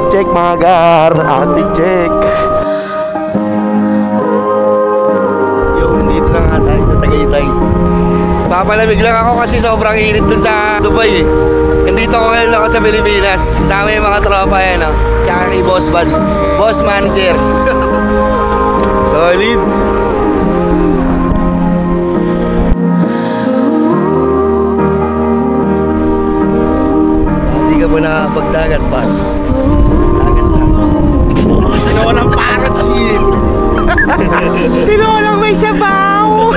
check mga gar, ating check. Yung dito lang nga tayo sa Tagaytay. Papalamig lang ako kasi sobrang init dun sa Dubai eh. Nandito ako ngayon ako sa Pilipinas. Kasama yung mga tropa yan oh. Tsaka ni Boss Bad, Boss Manager. Solid. Hindi ka pa nakapagdagat pa. Dagat lang. Tinolang parot siya. Tinolang may sabaw.